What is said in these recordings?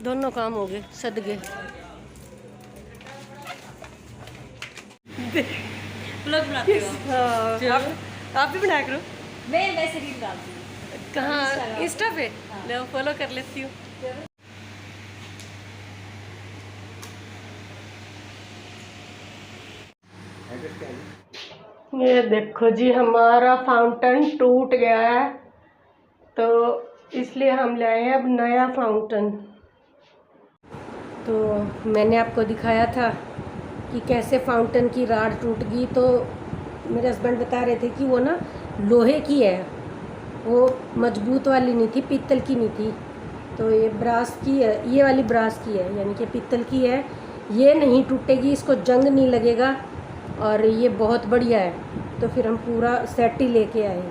दोनों काम हो गए, सद गए। ब्लॉग बनाते हो? हाँ, आप भी बनाया करो। मैं वैसे रील डालती हूँ। कहाँ? इंस्टा पे? लो फॉलो कर लेती हूँ। ये देखो जी, हमारा फाउंटेन टूट गया है, तो इसलिए हम लाए हैं अब नया फाउंटेन। तो मैंने आपको दिखाया था कि कैसे फाउंटेन की राड टूट गई, तो मेरे हस्बैंड बता रहे थे कि वो ना लोहे की है, वो मजबूत वाली नहीं थी, पीतल की नहीं थी। तो ये ब्रास की है, ये वाली ब्रास की है, यानी कि पीतल की है। ये नहीं टूटेगी, इसको जंग नहीं लगेगा और ये बहुत बढ़िया है। तो फिर हम पूरा सेट ही लेके आए।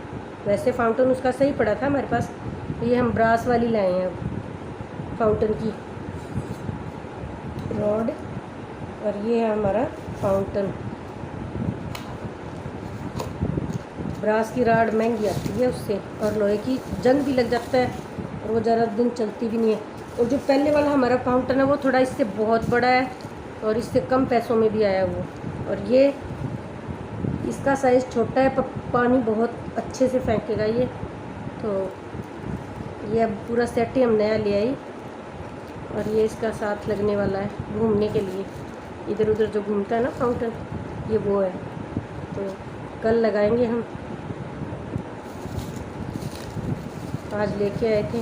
वैसे फाउंटेन उसका सही पड़ा था हमारे पास, तो ये हम ब्रास वाली लाए हैं फाउंटेन की रॉड, और ये है हमारा फाउंटेन। ब्रास की राड महंगी आती है उससे, और लोहे की जंग भी लग जाता है और वो ज़्यादा दिन चलती भी नहीं है। और जो पहले वाला हमारा फाउंटेन है वो थोड़ा इससे बहुत बड़ा है और इससे कम पैसों में भी आया वो, और ये इसका साइज़ छोटा है पर पानी बहुत अच्छे से फेंकेगा ये। तो ये अब पूरा सेट ही हम नया ले आई, और ये इसका साथ लगने वाला है घूमने के लिए, इधर उधर जो घूमता है ना फाउंटेन, ये वो है। तो कल लगाएंगे हम, आज लेके आए थे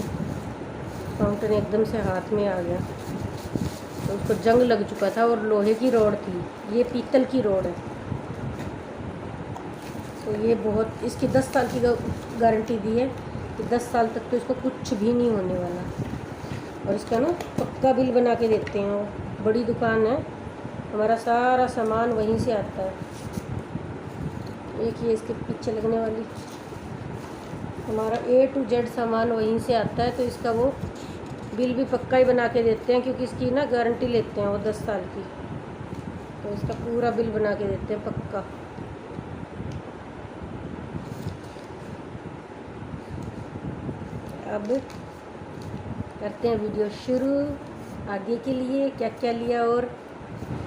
फाउंटेन, एकदम से हाथ में आ गया। तो उसको जंग लग चुका था और लोहे की रॉड थी, ये पीतल की रॉड है। तो ये बहुत, इसकी 10 साल की गारंटी दी है कि 10 साल तक तो इसको कुछ भी नहीं होने वाला। और इसका ना पक्का बिल बना के देते हैं, वो बड़ी दुकान है, हमारा सारा सामान वहीं से आता है। एक ये इसके पीछे लगने वाली, हमारा A to Z सामान वहीं से आता है, तो इसका वो बिल भी पक्का ही बना के देते हैं, क्योंकि इसकी ना गारंटी लेते हैं वो 10 साल की। तो इसका पूरा बिल बना के देते हैं पक्का। अब करते हैं वीडियो शुरू। आगे के लिए क्या क्या लिया, और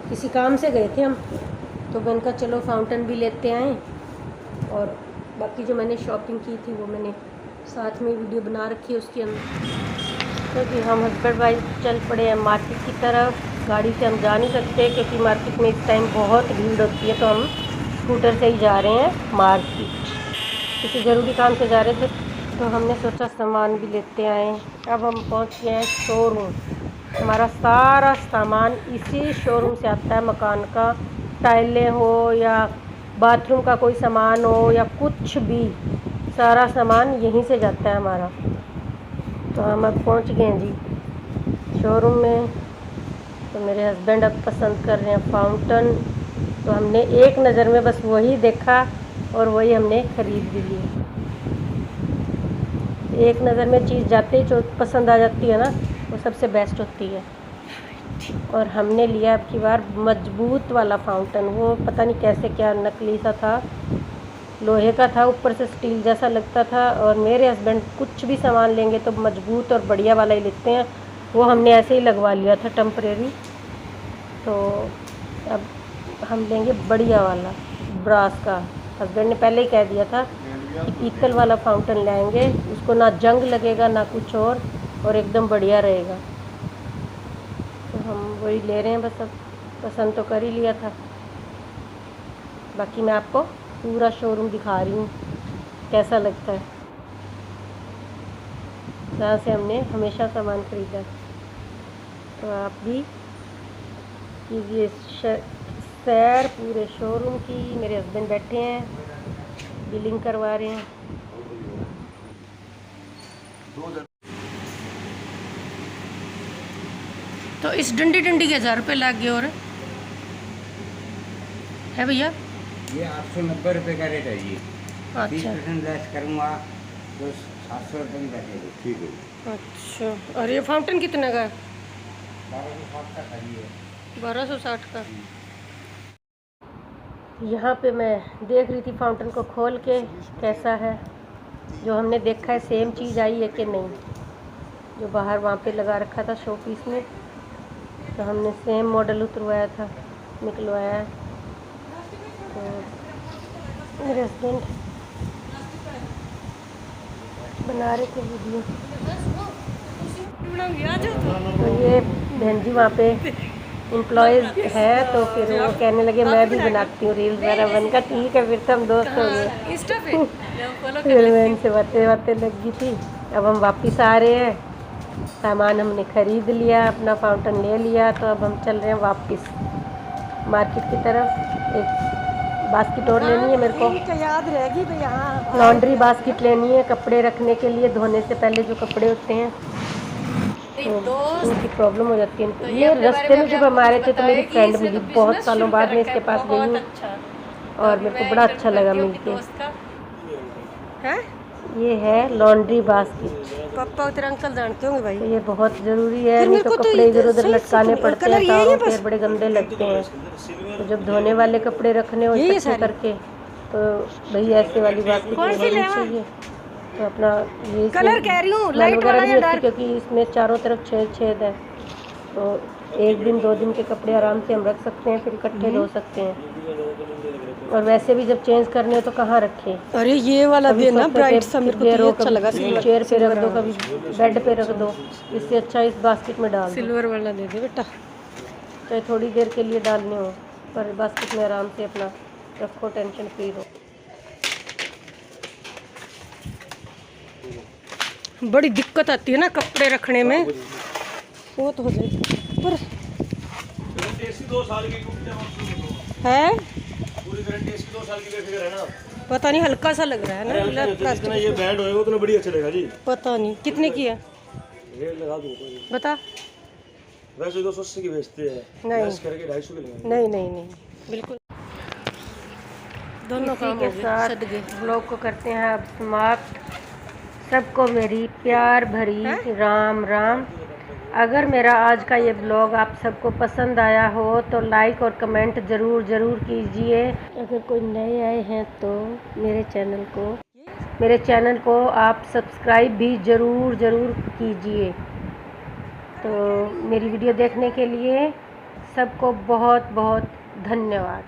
किसी काम से गए थे हम, तो मैंने कहा चलो फाउंटेन भी लेते आए, और बाकी जो मैंने शॉपिंग की थी वो मैंने साथ में वीडियो बना रखी है उसके अंदर। क्योंकि हम हस्बैंड वाइफ चल पड़े हैं मार्केट की तरफ। गाड़ी से हम जा नहीं सकते क्योंकि मार्केट में इस टाइम बहुत भीड़ होती है, तो हम स्कूटर से ही जा रहे हैं मार्केट। किसी ज़रूरी काम से जा रहे थे, तो हमने सोचा सामान भी लेते आए। अब हम पहुंच गए हैं शोरूम। हमारा सारा सामान इसी शोरूम से आता है, मकान का, टाइलें हो या बाथरूम का कोई सामान हो या कुछ भी, सारा सामान यहीं से जाता है हमारा। तो हम अब पहुंच गए हैं जी शोरूम में। तो मेरे हस्बैंड अब पसंद कर रहे हैं फाउंटेन, तो हमने एक नज़र में बस वही देखा और वही हमने ख़रीद भी ली। एक नज़र में चीज़ जाते ही जो पसंद आ जाती है ना, वो सबसे बेस्ट होती है। और हमने लिया अब की बार मजबूत वाला फाउंटेन, वो पता नहीं कैसे क्या नकली सा था, लोहे का था, ऊपर से स्टील जैसा लगता था। और मेरे हस्बैंड कुछ भी सामान लेंगे तो मजबूत और बढ़िया वाला ही लेते हैं, वो हमने ऐसे ही लगवा लिया था टेम्परेरी। तो अब हम लेंगे बढ़िया वाला ब्रास का। हस्बैंड ने पहले ही कह दिया था कि पीतल वाला फाउंटेन लाएंगे, उसको ना जंग लगेगा ना कुछ और एकदम बढ़िया रहेगा। तो हम वही ले रहे हैं बस। अब पसंद तो कर ही लिया था, बाकी मैं आपको पूरा शोरूम दिखा रही हूँ कैसा लगता है, जहाँ से हमने हमेशा सामान ख़रीदा। तो आप भी कीजिए सैर पूरे शोरूम की। मेरे हस्बैंड बैठे हैं, बिलिंग करवा रहे हैं। तो इस डंडी डंडी के 1000 रुपये लग गए, और है भैया ये 890 रुपये का रेट है जी। अच्छा 30% लेस करूँगा तो 700 रुपये में बैठेगा। ठीक है। अच्छा, और ये फाउंटेन कितने का है? 1260 का खरी है। 1260 का। यहाँ पे मैं देख रही थी फाउंटेन को खोल के कैसा है, जो हमने देखा है सेम चीज़ आई है कि नहीं। जो बाहर वहाँ पे लगा रखा था शो पीस में, तो हमने सेम मॉडल उतरवाया था, निकलवाया है। तो मेरे हस्बैंड बना रहे थे वीडियो। तो ये बहन जी वहाँ पे एम्प्लॉयज़ है, तो फिर वो कहने लगे मैं भी बनाती हूँ रील्स वगैरह। बन का ठीक है, फिर तो हम दोस्त हो गए। फिर मैं इनसे बातें लगी थी। अब हम वापस आ रहे हैं, सामान हमने ख़रीद लिया, अपना फाउंटेन ले लिया, तो अब हम चल रहे हैं वापस मार्केट की तरफ। एक बास्केट और लेनी है मेरे को, याद रहेगी तो यहाँ लॉन्ड्री बास्केट लेनी है कपड़े रखने के लिए, धोने से पहले जो कपड़े होते हैं तो उनकी प्रॉब्लम हो जाती है। ये रास्ते में जब हम आ रहे थे तो मेरी फ्रेंड मिली, बहुत सालों बाद मैं इसके पास गई हूँ और मेरे को बड़ा अच्छा लगा मिलके। ये है लॉन्ड्री बास्केट। पापा उधर अंकल जानते होंगे भाई। तो ये बहुत ज़रूरी है, नहीं तो कपड़े इधर उधर लटकाने पड़ते हैं, तारों पैर बड़े गंदे लगते हैं। तो जब धोने वाले कपड़े रखने हो इकट्ठे करके, तो भाई ऐसे वाली बास्केट होनी चाहिए। तो अपना ये कलर कह रही हूँ, लाइट वाला नहीं होती, क्योंकि इसमें चारों तरफ छेद है, तो 1 दिन 2 दिन के कपड़े आराम से हम रख सकते हैं, फिर इकट्ठे धो सकते हैं। और वैसे भी जब चेंज करने हो तो कहाँ रखें। अरे ये वाला भी है ना ब्राइट सा, मेरे को तो ये अच्छा लगा। चेयर पे रख दो, कभी बेड पे रख दो, इससे अच्छा इस बास्केट में डाल दो। सिल्वर वाला दे दे बेटा, चाहे थोड़ी देर के लिए डालने हो, पर बास्केट में आराम से अपना रखो, टेंशन फ्री हो। बड़ी दिक्कत आती है ना कपड़े रखने में, वो तो हो जाए। पर 2 साल की है पूरी गारंटी इसकी 2 साल की बेफिक्र है ना। पता नहीं, हल्का सा लग रहा है ना जितना ये बैंड होएगा उतना बढ़िया चलेगा जी। पता नहीं कितने की है, रेट लगा दूँ बता। वैसे 280 की बेचते हैं, नहीं करके 250 की लगाएंगे। नहीं बिल्कुल। दोनों काम के साथ ब्लॉग को करते हैं अब समाप्त। सबको मेरी प्यार भरी राम राम। अगर मेरा आज का ये ब्लॉग आप सबको पसंद आया हो तो लाइक और कमेंट ज़रूर कीजिए। अगर कोई नए आए हैं तो मेरे चैनल को आप सब्सक्राइब भी ज़रूर कीजिए। तो मेरी वीडियो देखने के लिए सबको बहुत बहुत धन्यवाद।